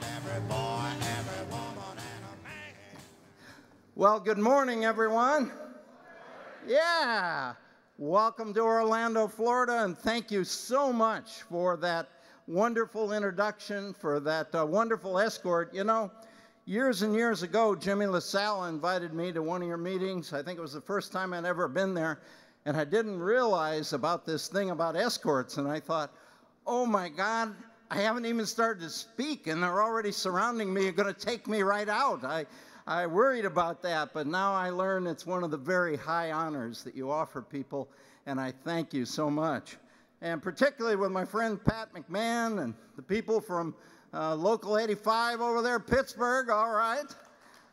every boy, every woman, and a man. Well, good morning, everyone. Yeah. Welcome to Orlando, Florida, and thank you so much for that wonderful introduction, for that wonderful escort. You know, years and years ago, Jimmy LaSalle invited me to one of your meetings. I think it was the first time I'd ever been there, and I didn't realize about this thing about escorts, and I thought, oh my God, I haven't even started to speak, and they're already surrounding me and going to take me right out. I worried about that, but now I learn it's one of the very high honors that you offer people, and I thank you so much. And particularly with my friend Pat McMahon and the people from Local 85 over there, Pittsburgh, all right,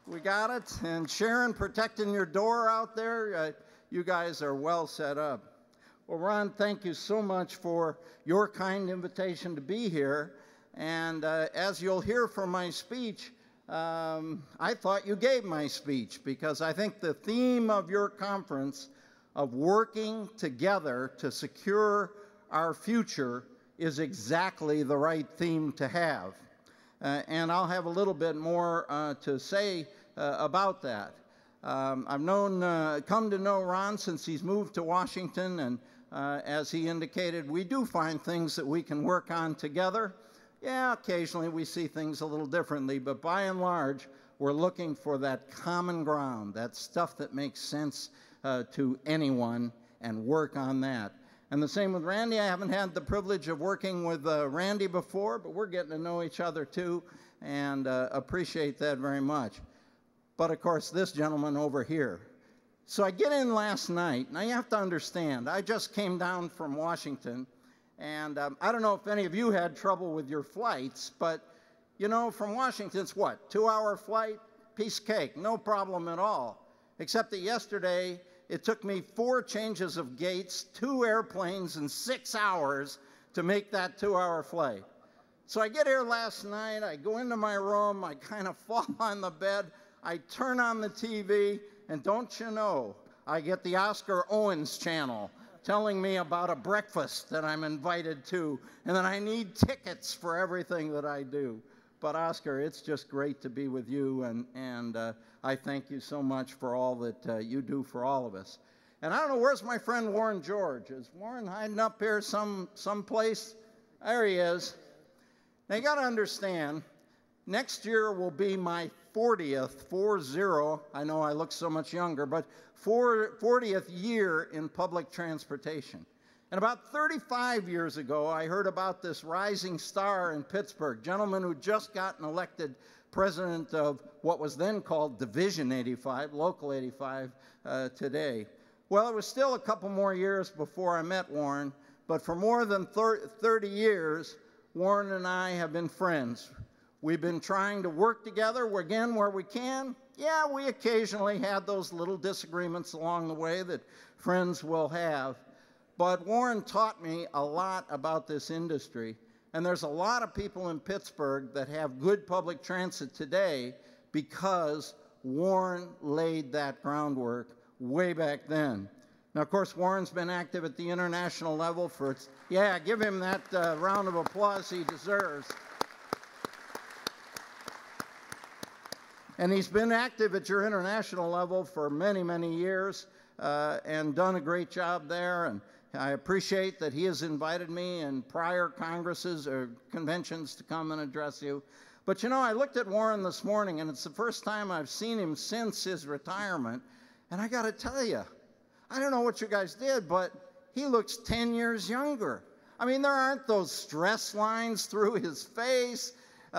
we got it. And Sharon protecting your door out there, you guys are well set up. Well, Ron, thank you so much for your kind invitation to be here. And as you'll hear from my speech, I thought you gave my speech because I think the theme of your conference of working together to secure our future is exactly the right theme to have. And I'll have a little bit more to say about that. I've come to know Ron since he's moved to Washington, and as he indicated, we do find things that we can work on together. Yeah, occasionally we see things a little differently, but by and large, we're looking for that common ground, that stuff that makes sense to anyone, and work on that. And the same with Randy. I haven't had the privilege of working with Randy before, but we're getting to know each other too, and appreciate that very much. But of course, this gentleman over here. So I get in last night. Now you have to understand, I just came down from Washington, and I don't know if any of you had trouble with your flights, but you know, from Washington, it's what, 2-hour flight? Piece of cake, no problem at all. Except that yesterday, it took me 4 changes of gates, 2 airplanes, and 6 hours to make that 2-hour flight. So I get here last night, I go into my room, I kind of fall on the bed, I turn on the TV, and don't you know, I get the Oscar Owens channel telling me about a breakfast that I'm invited to, and that I need tickets for everything that I do. But Oscar, it's just great to be with you, and I thank you so much for all that you do for all of us. And I don't know, where's my friend Warren George? Is Warren hiding up here someplace? There he is. Now you got to understand, next year will be my 40th, 40, I know I look so much younger, but 40th year in public transportation. And about 35 years ago, I heard about this rising star in Pittsburgh, gentleman who just gotten elected president of what was then called Division 85, Local 85 today. Well, it was still a couple more years before I met Warren, but for more than 30 years, Warren and I have been friends. We've been trying to work together, again, where we can. Yeah, we occasionally had those little disagreements along the way that friends will have. But Warren taught me a lot about this industry. And there's a lot of people in Pittsburgh that have good public transit today because Warren laid that groundwork way back then. Now, of course, Warren's been active at the international level for, yeah, give him that round of applause he deserves. And he's been active at your international level for many, many years and done a great job there. And I appreciate that he has invited me in prior congresses or conventions to come and address you. But you know, I looked at Warren this morning, and it's the first time I've seen him since his retirement. And I got to tell you, I don't know what you guys did, but he looks 10 years younger. I mean, there aren't those stress lines through his face.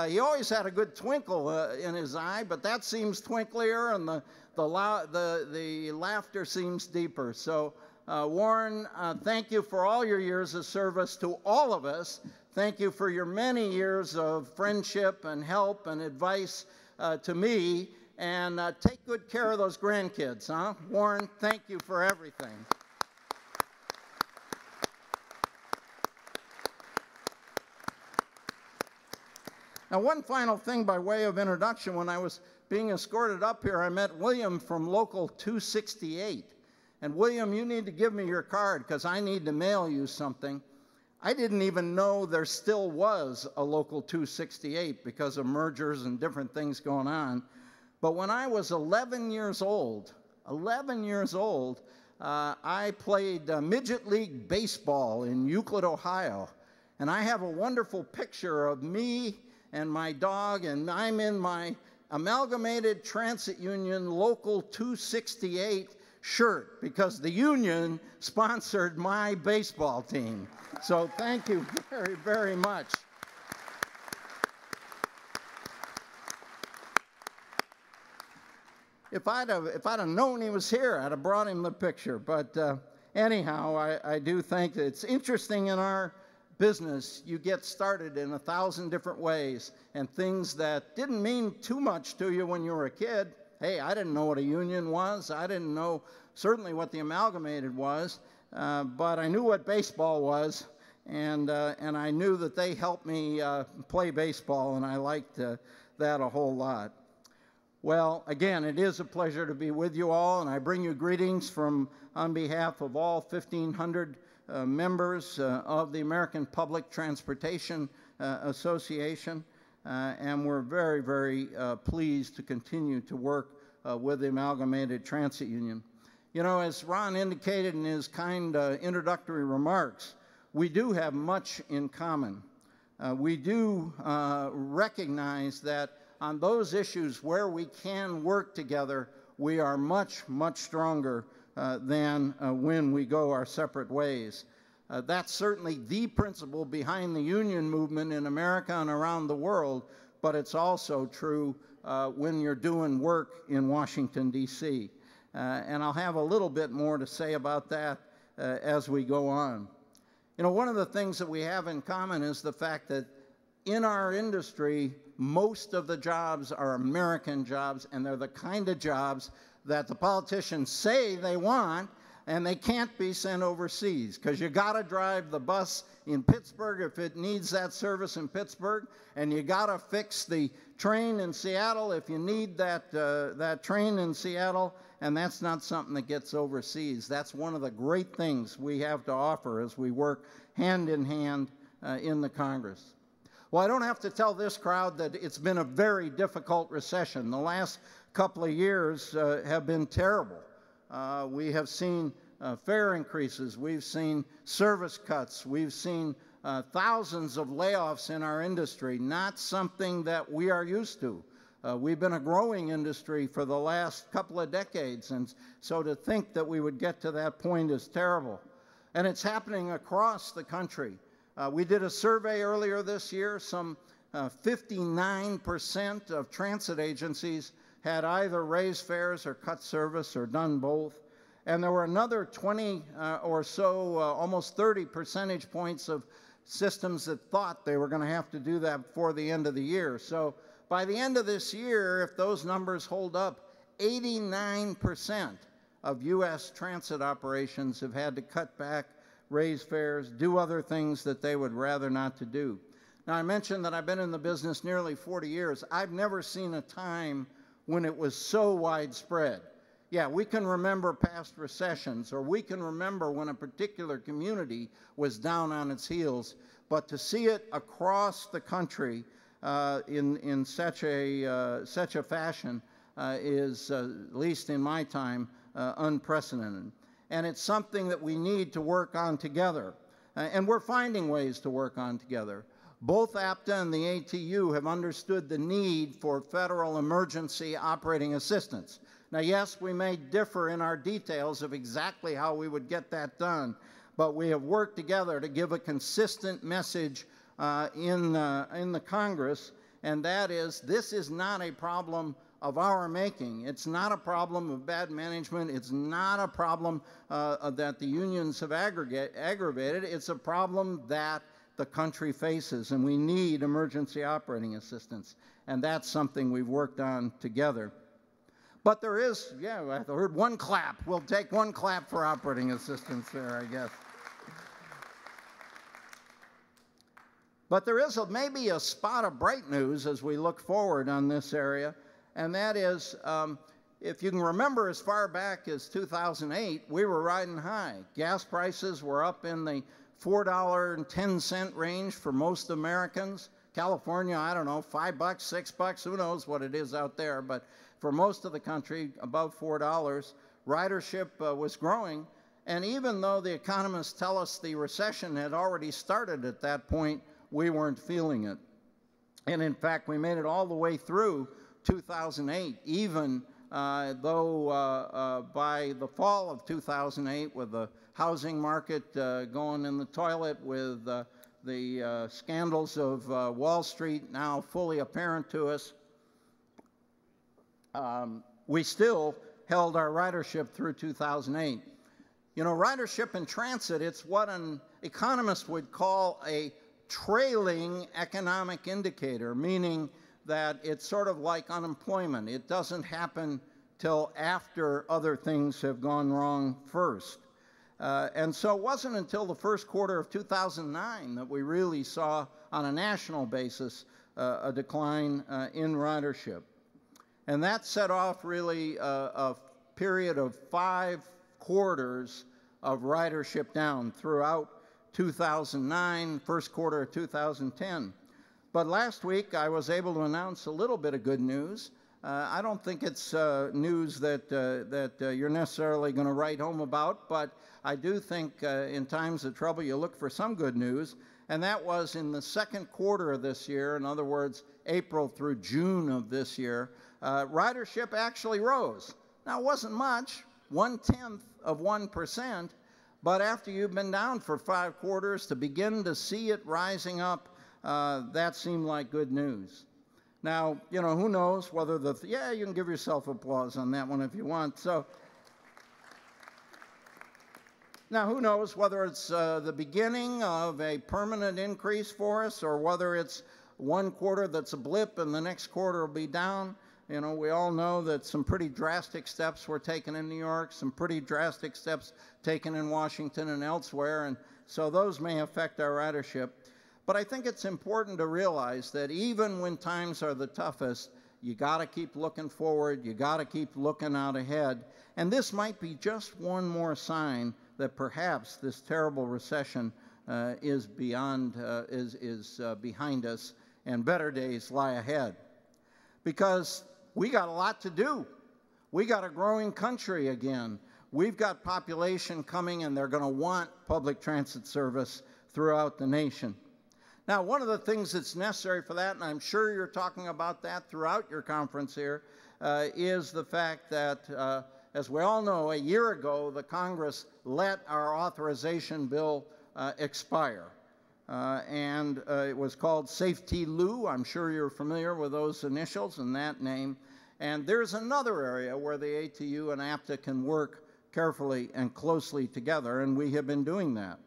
He always had a good twinkle in his eye, but that seems twinklier, and the laughter seems deeper. So, Warren, thank you for all your years of service to all of us. Thank you for your many years of friendship and help and advice to me. And take good care of those grandkids, huh? Warren, thank you for everything. Now, one final thing by way of introduction. When I was being escorted up here, I met William from Local 268. And William, you need to give me your card because I need to mail you something. I didn't even know there still was a Local 268 because of mergers and different things going on. But when I was 11 years old, I played midget league baseball in Euclid, Ohio. And I have a wonderful picture of me and my dog, and I'm in my Amalgamated Transit Union Local 268 shirt because the union sponsored my baseball team. So thank you very, very much. If I'd have known he was here, I'd have brought him the picture. But anyhow, I do think that it's interesting in our business. You get started in 1,000 different ways, and things that didn't mean too much to you when you were a kid. Hey, I didn't know what a union was. I didn't know certainly what the Amalgamated was, but I knew what baseball was, and I knew that they helped me play baseball, and I liked that a whole lot. Well, again, it is a pleasure to be with you all, and I bring you greetings on behalf of all 1,500 members of the American Public Transportation Association, and we're very, very pleased to continue to work with the Amalgamated Transit Union. You know, as Ron indicated in his kind introductory remarks, we do have much in common. We do recognize that on those issues where we can work together, we are much, much stronger than when we go our separate ways. That's certainly the principle behind the union movement in America and around the world, but it's also true when you're doing work in Washington, D.C. And I'll have a little bit more to say about that as we go on. You know, one of the things that we have in common is the fact that in our industry, most of the jobs are American jobs, and they're the kind of jobs that the politicians say they want, and they can't be sent overseas, because you got to drive the bus in Pittsburgh if it needs that service in Pittsburgh, and you got to fix the train in Seattle if you need that train in Seattle, and that's not something that gets overseas. That's one of the great things we have to offer as we work hand in hand in the Congress. Well, I don't have to tell this crowd that it's been a very difficult recession. The last couple of years have been terrible. We have seen fare increases. We've seen service cuts. We've seen thousands of layoffs in our industry, not something that we are used to. We've been a growing industry for the last couple of decades, and so to think that we would get to that point is terrible. And it's happening across the country. We did a survey earlier this year. Some 59% of transit agencies had either raised fares or cut service or done both. And there were another 20 or so, almost 30 percentage points of systems that thought they were going to have to do that before the end of the year. So by the end of this year, if those numbers hold up, 89% of U.S. transit operations have had to cut back, raise fares, do other things that they would rather not to do. Now, I mentioned that I've been in the business nearly 40 years. I've never seen a time when it was so widespread. Yeah, we can remember past recessions, or we can remember when a particular community was down on its heels, but to see it across the country in such a fashion is, at least in my time, unprecedented. And it's something that we need to work on together. And we're finding ways to work on together. Both APTA and the ATU have understood the need for federal emergency operating assistance. Now, yes, we may differ in our details of exactly how we would get that done, but we have worked together to give a consistent message in the Congress, and that is, this is not a problem of our making. It's not a problem of bad management. It's not a problem that the unions have aggravated. It's a problem that the country faces, and we need emergency operating assistance. And that's something we've worked on together. But there is, yeah, I heard one clap. We'll take one clap for operating assistance there, I guess. But there is maybe a spot of bright news as we look forward on this area. And that is, if you can remember as far back as 2008, we were riding high. Gas prices were up in the $4.10 range for most Americans. California, I don't know, $5, $6, who knows what it is out there, but for most of the country, above $4. Ridership was growing, and even though the economists tell us the recession had already started at that point, we weren't feeling it. And in fact, we made it all the way through 2008, even though by the fall of 2008, with the housing market going in the toilet, with the scandals of Wall Street now fully apparent to us, we still held our ridership through 2008. You know, ridership in transit, it's what an economist would call a trailing economic indicator, meaning that it's sort of like unemployment. It doesn't happen till after other things have gone wrong first. And so it wasn't until the first quarter of 2009 that we really saw, on a national basis, a decline in ridership. And that set off really a period of 5 quarters of ridership down throughout 2009, first quarter of 2010. But last week, I was able to announce a little bit of good news. I don't think it's news that you're necessarily going to write home about, but I do think in times of trouble, you look for some good news. And that was in the second quarter of this year, in other words, April through June of this year, ridership actually rose. Now, it wasn't much, 0.1%, but after you've been down for 5 quarters, to begin to see it rising up, that seemed like good news. Now, you know, who knows whether yeah, you can give yourself applause on that one if you want. So, now, who knows whether it's the beginning of a permanent increase for us, or whether it's one quarter that's a blip and the next quarter will be down. You know, we all know that some pretty drastic steps were taken in New York, some pretty drastic steps taken in Washington and elsewhere, and so those may affect our ridership. But I think it's important to realize that even when times are the toughest, you got to keep looking forward, you got to keep looking out ahead, and this might be just one more sign that perhaps this terrible recession is behind us, and better days lie ahead. Because we got a lot to do. We got a growing country again. We've got population coming, and they're going to want public transit service throughout the nation. Now, one of the things that's necessary for that, and I'm sure you're talking about that throughout your conference here, is the fact that, as we all know, a year ago, the Congress let our authorization bill expire. It was called Safety Lou. I'm sure you're familiar with those initials and that name. And there's another area where the ATU and APTA can work carefully and closely together, and we have been doing that.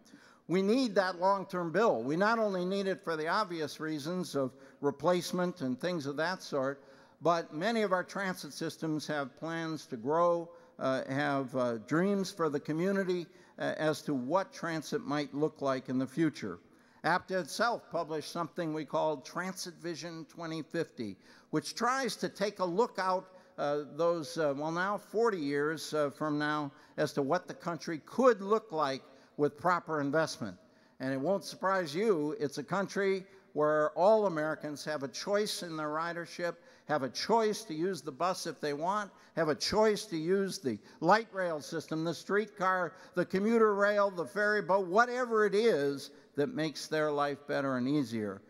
We need that long-term bill. We not only need it for the obvious reasons of replacement and things of that sort, but many of our transit systems have plans to grow, have dreams for the community as to what transit might look like in the future. APTA itself published something we called Transit Vision 2050, which tries to take a look out now 40 years from now as to what the country could look like with proper investment. And it won't surprise you, it's a country where all Americans have a choice in their ridership, have a choice to use the bus if they want, have a choice to use the light rail system, the streetcar, the commuter rail, the ferry boat, whatever it is that makes their life better and easier.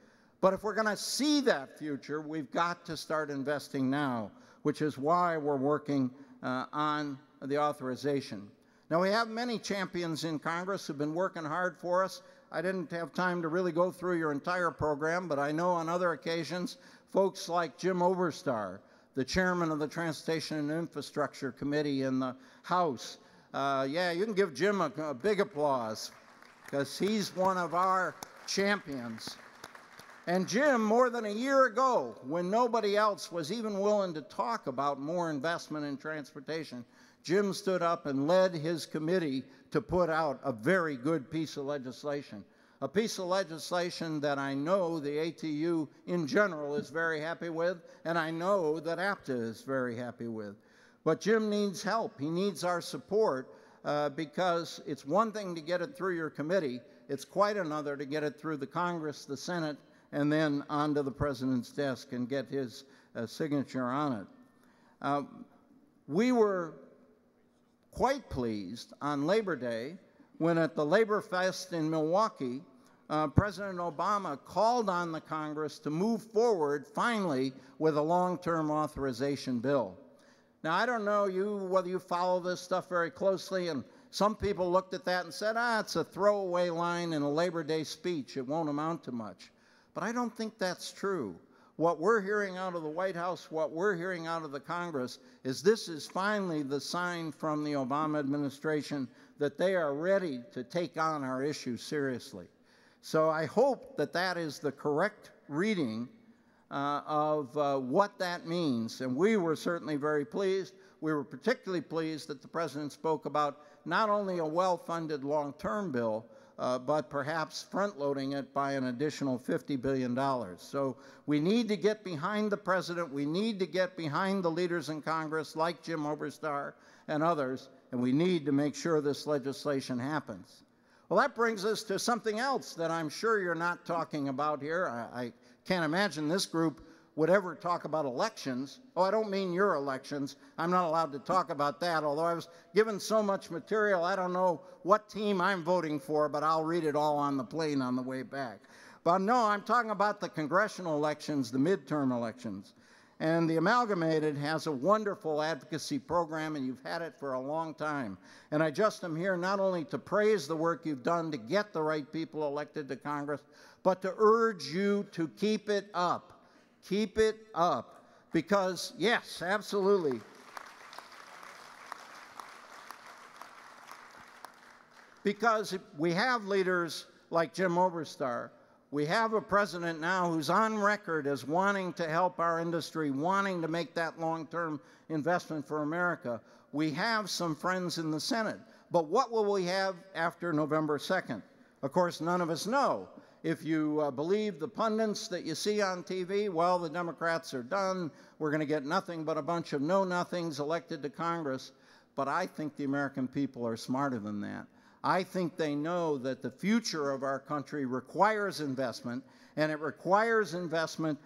But if we're going to see that future, we've got to start investing now, which is why we're working on the authorization. Now, we have many champions in Congress who've been working hard for us. I didn't have time to really go through your entire program, but I know on other occasions, folks like Jim Oberstar, the chairman of the Transportation and Infrastructure Committee in the House. Yeah, you can give Jim a big applause, because he's one of our champions. And Jim, more than a year ago, when nobody else was even willing to talk about more investment in transportation, Jim stood up and led his committee to put out a very good piece of legislation. A piece of legislation that I know the ATU in general is very happy with, and I know that APTA is very happy with. But Jim needs help. He needs our support because it's one thing to get it through your committee, It's quite another to get it through the Congress, the Senate, and then onto the President's desk and get his signature on it. We were quite pleased on Labor Day when at the Labor Fest in Milwaukee, President Obama called on the Congress to move forward finally with a long-term authorization bill. Now, I don't know whether you follow this stuff very closely, and some people looked at that and said, it's a throwaway line in a Labor Day speech. It won't amount to much. But I don't think that's true. What we're hearing out of the White House, what we're hearing out of the Congress, is this is finally the sign from the Obama administration that they are ready to take on our issue seriously. So I hope that that is the correct reading of what that means. And we were certainly very pleased. We were particularly pleased that the President spoke about not only a well-funded long-term bill, but perhaps front-loading it by an additional $50 billion. So we need to get behind the President. We need to get behind the leaders in Congress like Jim Oberstar and others, and we need to make sure this legislation happens. Well, that brings us to something else that I'm sure you're not talking about here. I can't imagine this group would ever talk about elections. Oh, I don't mean your elections. I'm not allowed to talk about that, although I was given so much material, I don't know what team I'm voting for, but I'll read it all on the plane on the way back. But no, I'm talking about the congressional elections, the midterm elections. And the Amalgamated has a wonderful advocacy program, and you've had it for a long time. And I just am here not only to praise the work you've done to get the right people elected to Congress, but to urge you to keep it up. Keep it up, because, yes, absolutely. Because we have leaders like Jim Oberstar. We have a president now who's on record as wanting to help our industry, wanting to make that long-term investment for America. We have some friends in the Senate. But what will we have after November 2nd? Of course, none of us know. If you believe the pundits that you see on TV, well, the Democrats are done. We're going to get nothing but a bunch of know-nothings elected to Congress. But I think the American people are smarter than that. I think they know that the future of our country requires investment, and it requires investment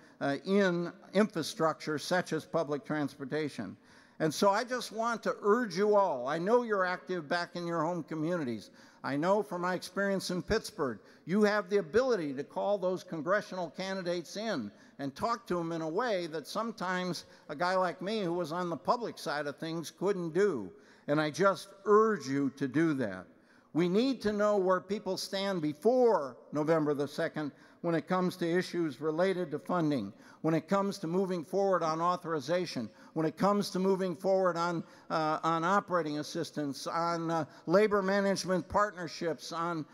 in infrastructure such as public transportation. And so I just want to urge you all. I know you're active back in your home communities. I know from my experience in Pittsburgh, you have the ability to call those congressional candidates in and talk to them in a way that sometimes a guy like me who was on the public side of things couldn't do. And I just urge you to do that. We need to know where people stand before November the 2nd when it comes to issues related to funding, when it comes to moving forward on authorization, when it comes to moving forward on operating assistance, on labor management partnerships, on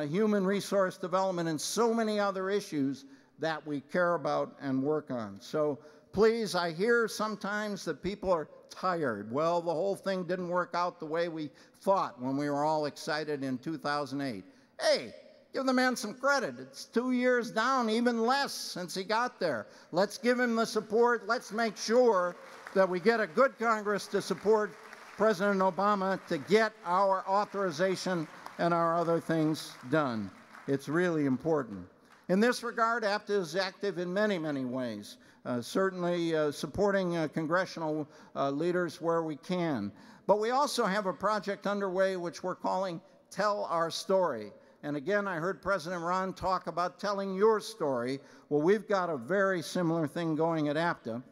human resource development, and so many other issues that we care about and work on. So please, I hear sometimes that people are tired. Well, the whole thing didn't work out the way we thought when we were all excited in 2008. Hey, give the man some credit. It's 2 years down, even less since he got there. Let's give him the support. Let's make sure that we get a good Congress to support President Obama to get our authorization and our other things done. It's really important. In this regard, APTA is active in many, many ways, certainly supporting congressional leaders where we can. But we also have a project underway which we're calling Tell Our Story. And again, I heard President Ron talk about telling your story. Well, we've got a very similar thing going at APTA.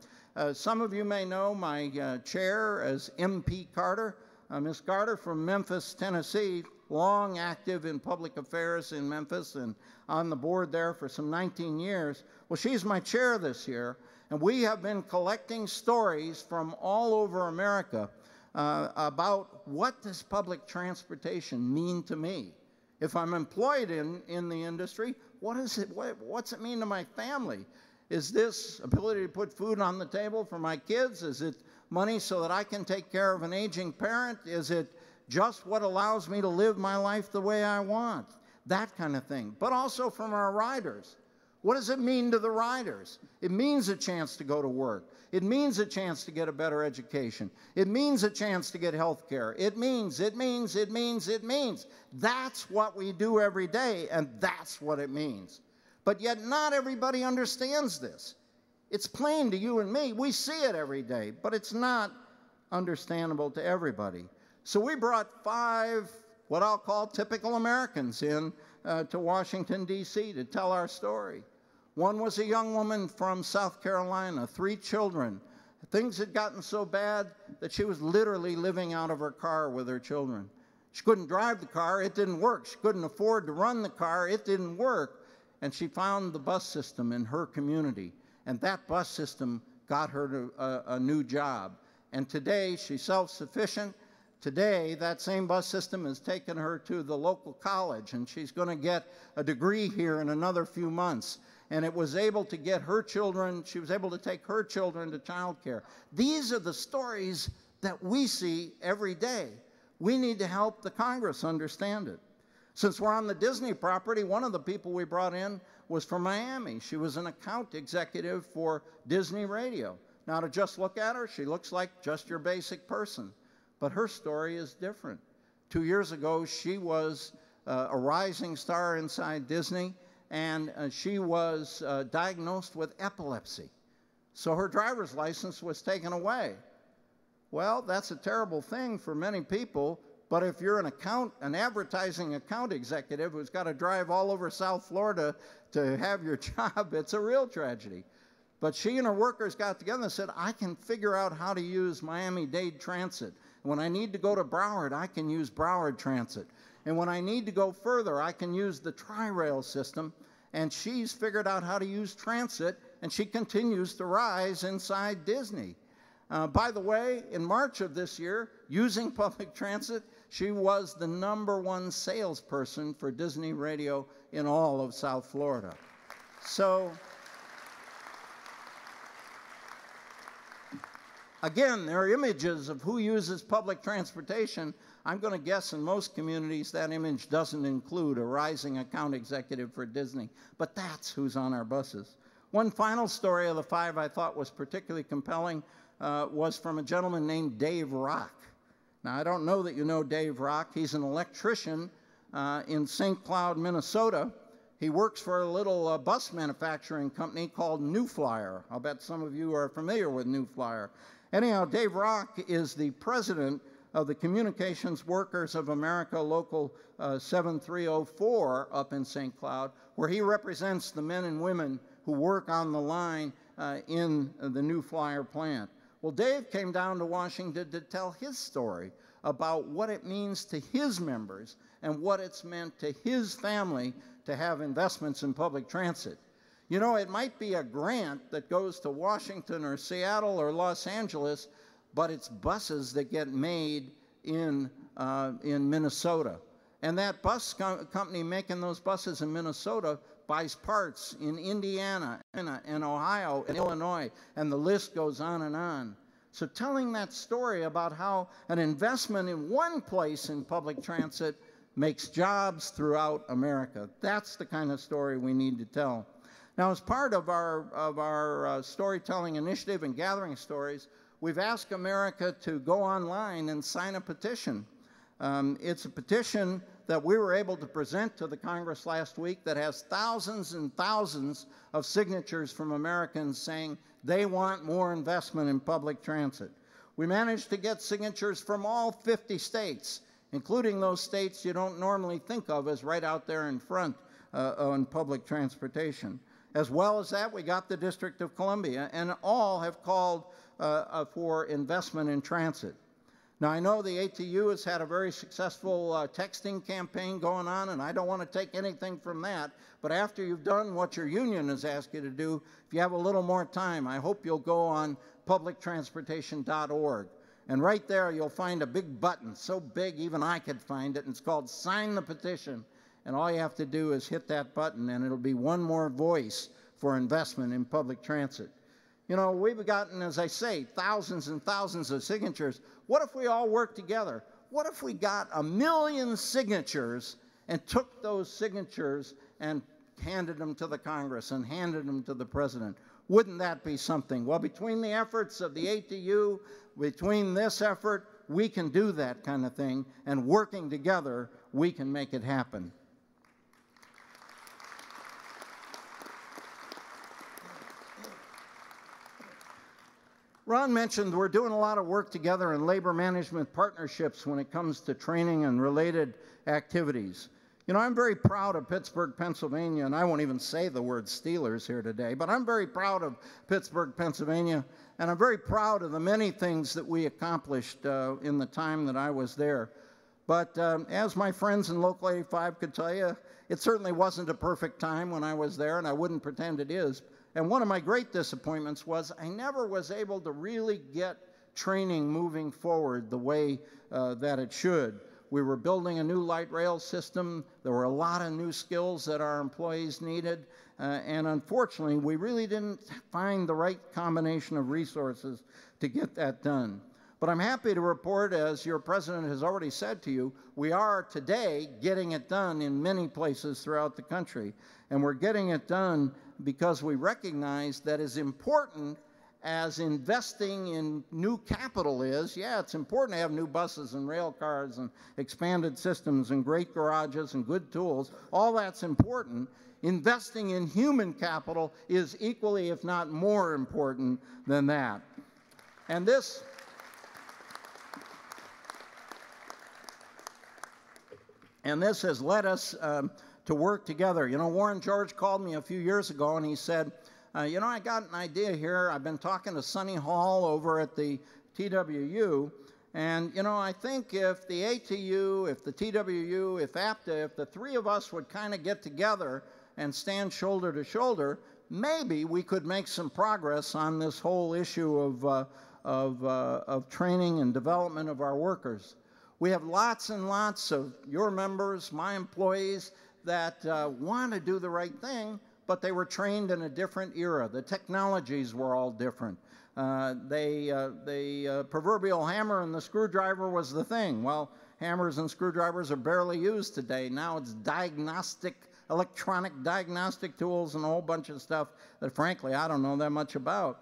Some of you may know my chair as MP Carter. Ms. Carter from Memphis, Tennessee, long active in public affairs in Memphis and on the board there for some 19 years. Well, she's my chair this year, and we have been collecting stories from all over America about what does public transportation mean to me. If I'm employed in the industry, what's it mean to my family? Is this ability to put food on the table for my kids? Is it money so that I can take care of an aging parent? Is it just what allows me to live my life the way I want? That kind of thing. But also from our riders. What does it mean to the riders? It means a chance to go to work. It means a chance to get a better education. It means a chance to get health care. It means. That's what we do every day, and that's what it means. But yet not everybody understands this. It's plain to you and me. We see it every day, but it's not understandable to everybody. So we brought 5, what I'll call typical Americans in to Washington, D.C. to tell our story. One was a young woman from South Carolina, 3 children. Things had gotten so bad that she was literally living out of her car with her children. She couldn't drive the car, it didn't work. She couldn't afford to run the car, it didn't work. And she found the bus system in her community. And that bus system got her to a new job. And today, she's self-sufficient. Today, that same bus system has taken her to the local college, and she's going to get a degree here in another few months. And it was able to get her children, she was able to take her children to childcare. These are the stories that we see every day. We need to help the Congress understand it. Since we're on the Disney property, one of the people we brought in was from Miami. She was an account executive for Disney Radio. Now, to just look at her, she looks like just your basic person. But her story is different. 2 years ago, she was a rising star inside Disney, and she was diagnosed with epilepsy. So her driver's license was taken away. Well, that's a terrible thing for many people, but if you're an advertising account executive who's got to drive all over South Florida to have your job, it's a real tragedy. But she and her workers got together and said, I can figure out how to use Miami-Dade Transit. When I need to go to Broward, I can use Broward Transit. And when I need to go further, I can use the Tri-Rail system. And she's figured out how to use transit, and she continues to rise inside Disney. By the way, in March of this year, using public transit, she was the #1 salesperson for Disney Radio in all of South Florida. So, again, there are images of who uses public transportation. I'm going to guess in most communities that image doesn't include a rising account executive for Disney, but that's who's on our buses. One final story of the 5 I thought was particularly compelling was from a gentleman named Dave Rock. Now, I don't know that you know Dave Rock. He's an electrician in St. Cloud, Minnesota. He works for a little bus manufacturing company called New Flyer. I'll bet some of you are familiar with New Flyer. Anyhow, Dave Rock is the president of the Communications Workers of America Local 7304 up in St. Cloud, where he represents the men and women who work on the line in the New Flyer plant. Well, Dave came down to Washington to tell his story about what it means to his members and what it's meant to his family to have investments in public transit. You know, it might be a grant that goes to Washington or Seattle or Los Angeles, but it's buses that get made in Minnesota. And that bus company making those buses in Minnesota buys parts in Indiana and Ohio and Illinois, and the list goes on and on. So telling that story about how an investment in one place in public transit makes jobs throughout America, that's the kind of story we need to tell. Now, as part of our storytelling initiative and gathering stories, we've asked America to go online and sign a petition. It's a petition that we were able to present to the Congress last week that has thousands and thousands of signatures from Americans saying they want more investment in public transit. We managed to get signatures from all 50 states, including those states you don't normally think of as right out there in front on public transportation. As well as that, we got the District of Columbia, and all have called for investment in transit. Now, I know the ATU has had a very successful texting campaign going on, and I don't want to take anything from that, but after you've done what your union has asked you to do, if you have a little more time, I hope you'll go on publictransportation.org. And right there, you'll find a big button, so big even I could find it, and it's called Sign the Petition. And all you have to do is hit that button, and it'll be one more voice for investment in public transit. You know, we've gotten, as I say, thousands and thousands of signatures. What if we all worked together? What if we got 1 million signatures and took those signatures and handed them to the Congress and handed them to the President. Wouldn't that be something? Well, between the efforts of the ATU, between this effort, we can do that kind of thing, and working together, we can make it happen. Ron mentioned we're doing a lot of work together in labor management partnerships when it comes to training and related activities. You know, I'm very proud of Pittsburgh, Pennsylvania, and I won't even say the word Steelers here today, but I'm very proud of Pittsburgh, Pennsylvania, and I'm very proud of the many things that we accomplished in the time that I was there. But as my friends in Local 85 could tell you, it certainly wasn't a perfect time when I was there, and I wouldn't pretend it is. And one of my great disappointments was I never was able to really get training moving forward the way that it should. We were building a new light rail system. There were a lot of new skills that our employees needed. And unfortunately, we really didn't find the right combination of resources to get that done. But I'm happy to report, as your president has already said to you, we are today getting it done in many places throughout the country. And we're getting it done because we recognize that as important as investing in new capital is, yeah, it's important to have new buses and rail cars and expanded systems and great garages and good tools. All that's important. Investing in human capital is equally, if not more important than that. And this has led us to work together. You know, Warren George called me a few years ago and he said, you know, I got an idea here. I've been talking to Sonny Hall over at the TWU, and, you know, I think if the ATU, if the TWU, if APTA, if the three of us would kind of get together and stand shoulder to shoulder, maybe we could make some progress on this whole issue of training and development of our workers. We have lots and lots of your members, my employees, that want to do the right thing, but they were trained in a different era. The technologies were all different. The proverbial hammer and the screwdriver was the thing. Well, hammers and screwdrivers are barely used today. Now it's electronic diagnostic tools and a whole bunch of stuff that, frankly, I don't know that much about.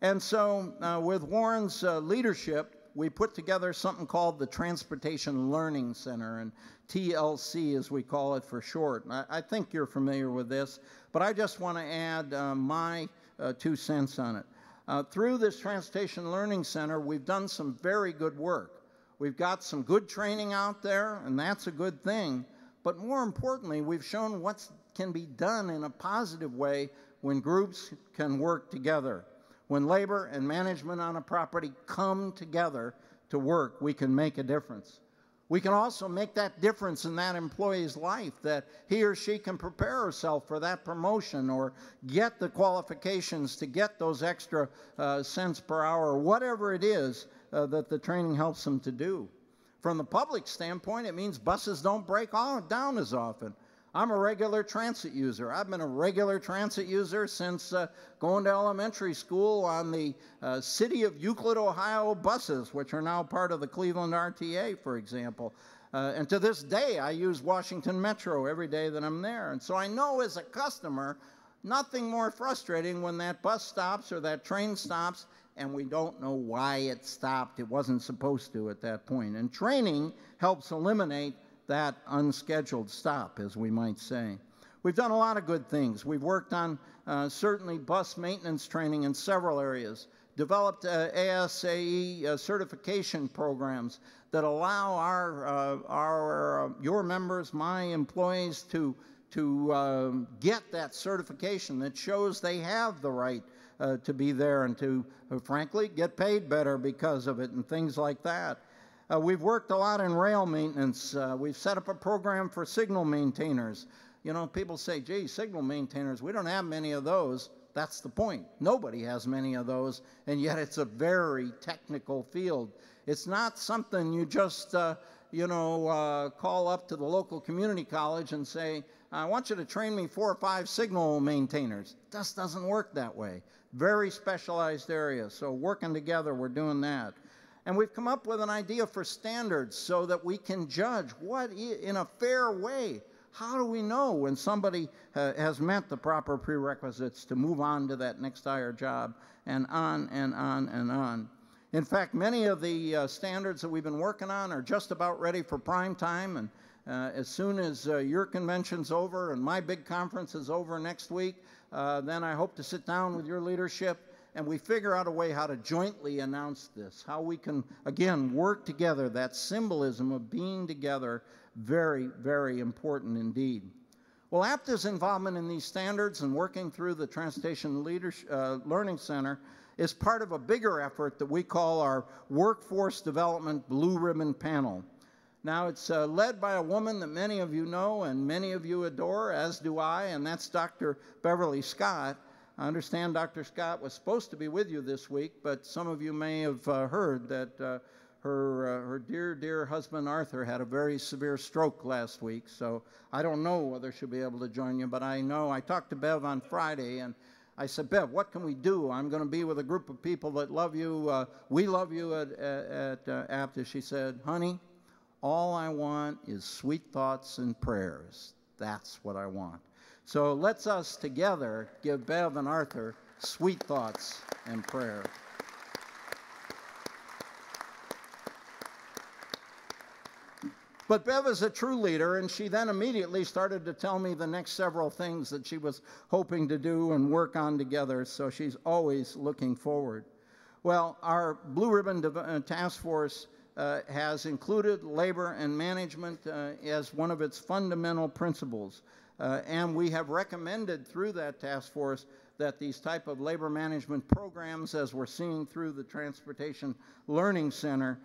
And so with Warren's leadership, we put together something called the Transportation Learning Center, and TLC as we call it for short. I think you're familiar with this, but I just want to add my 2 cents on it. Through this Transportation Learning Center, we've done some very good work. We've got some good training out there, and that's a good thing. But more importantly, we've shown what can be done in a positive way when groups can work together. When labor and management on a property come together to work, we can make a difference. We can also make that difference in that employee's life, that he or she can prepare herself for that promotion or get the qualifications to get those extra cents per hour, whatever it is that the training helps them to do. From the public standpoint, it means buses don't break down as often. I'm a regular transit user. I've been a regular transit user since going to elementary school on the City of Euclid, Ohio buses, which are now part of the Cleveland RTA, for example. And to this day, I use Washington Metro every day that I'm there. And so I know as a customer, nothing more frustrating when that bus stops or that train stops and we don't know why it stopped. It wasn't supposed to at that point. And training helps eliminate that unscheduled stop, as we might say. We've done a lot of good things. We've worked on certainly bus maintenance training in several areas, developed ASAE certification programs that allow your members, my employees, to get that certification that shows they have the right to be there and to, frankly, get paid better because of it and things like that. We've worked a lot in rail maintenance. We've set up a program for signal maintainers. You know, people say, gee, signal maintainers, we don't have many of those. That's the point. Nobody has many of those, and yet it's a very technical field. It's not something you just, call up to the local community college and say, I want you to train me 4 or 5 signal maintainers. It just doesn't work that way. Very specialized areas. So working together, we're doing that. And we've come up with an idea for standards so that we can judge in a fair way, How do we know when somebody has met the proper prerequisites to move on to that next higher job, and on and on and on? In fact, many of the standards that we've been working on are just about ready for prime time, and as soon as your convention's over and my big conference is over next week, then I hope to sit down with your leadership and we figure out a way how to jointly announce this, how we can, again, work together. That symbolism of being together, very, very important indeed. Well, APTA's involvement in these standards and working through the Transportation Learning Center is part of a bigger effort that we call our Workforce Development Blue Ribbon Panel. Now, it's led by a woman that many of you know and many of you adore, as do I, and that's Dr. Beverly Scott. I understand Dr. Scott was supposed to be with you this week, but some of you may have heard that her dear, dear husband Arthur had a very severe stroke last week, so I don't know whether she'll be able to join you, but I know I talked to Bev on Friday, and I said, Bev, what can we do? I'm going to be with a group of people that love you. We love you at APTA. She said, honey, all I want is sweet thoughts and prayers. That's what I want. So let's us together give Bev and Arthur sweet thoughts and prayer. But Bev is a true leader, and she then immediately started to tell me the next several things that she was hoping to do and work on together, so she's always looking forward. Well, our Blue Ribbon Task Force has included labor and management as one of its fundamental principles. And we have recommended through that task force that these type of labor management programs, as we're seeing through the Transportation Learning Center,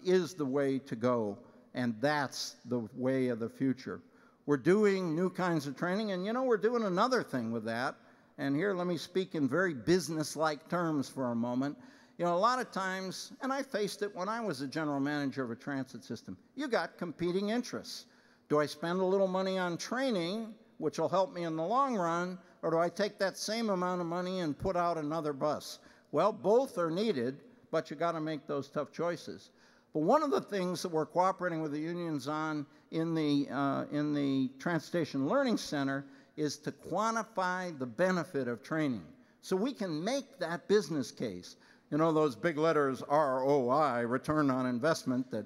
is the way to go. And that's the way of the future. We're doing new kinds of training, and you know, we're doing another thing with that. And here, let me speak in very business-like terms for a moment. You know, a lot of times, and I faced it when I was a general manager of a transit system, you got competing interests. Do I spend a little money on training, which will help me in the long run, or do I take that same amount of money and put out another bus? Well, both are needed, but you got to make those tough choices. But one of the things that we're cooperating with the unions on in the Transportation Learning Center is to quantify the benefit of training, so we can make that business case. You know, those big letters, ROI, return on investment, that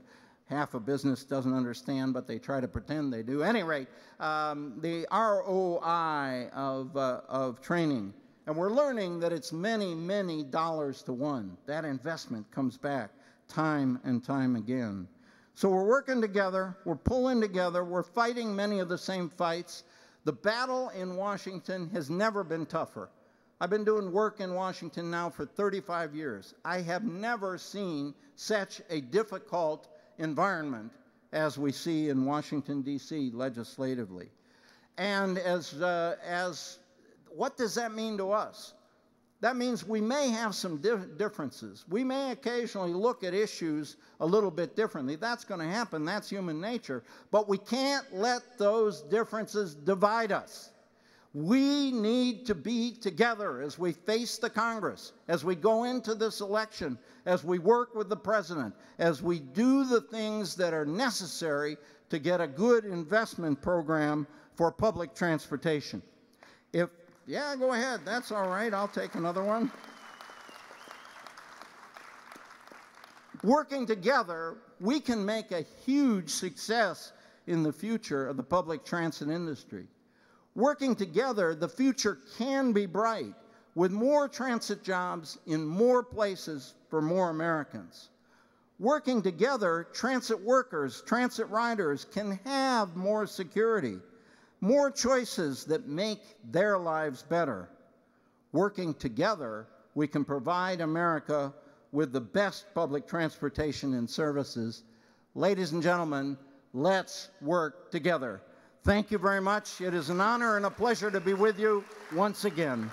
half of business doesn't understand, but they try to pretend they do. At any rate, the ROI of training. And we're learning that it's many, many dollars to one. That investment comes back time and time again. So we're working together, we're pulling together, we're fighting many of the same fights. The battle in Washington has never been tougher. I've been doing work in Washington now for 35 years. I have never seen such a difficult environment as we see in Washington, D.C. legislatively. And what does that mean to us? That means we may have some differences. We may occasionally look at issues a little bit differently. That's going to happen. That's human nature. But we can't let those differences divide us. We need to be together as we face the Congress, as we go into this election, as we work with the President, as we do the things that are necessary to get a good investment program for public transportation. Yeah, go ahead. That's all right. I'll take another one. Working together, we can make a huge success in the future of the public transit industry. Working together, the future can be bright, with more transit jobs in more places for more Americans. Working together, transit workers, transit riders can have more security, more choices that make their lives better. Working together, we can provide America with the best public transportation and services. Ladies and gentlemen, let's work together. Thank you very much. It is an honor and a pleasure to be with you once again.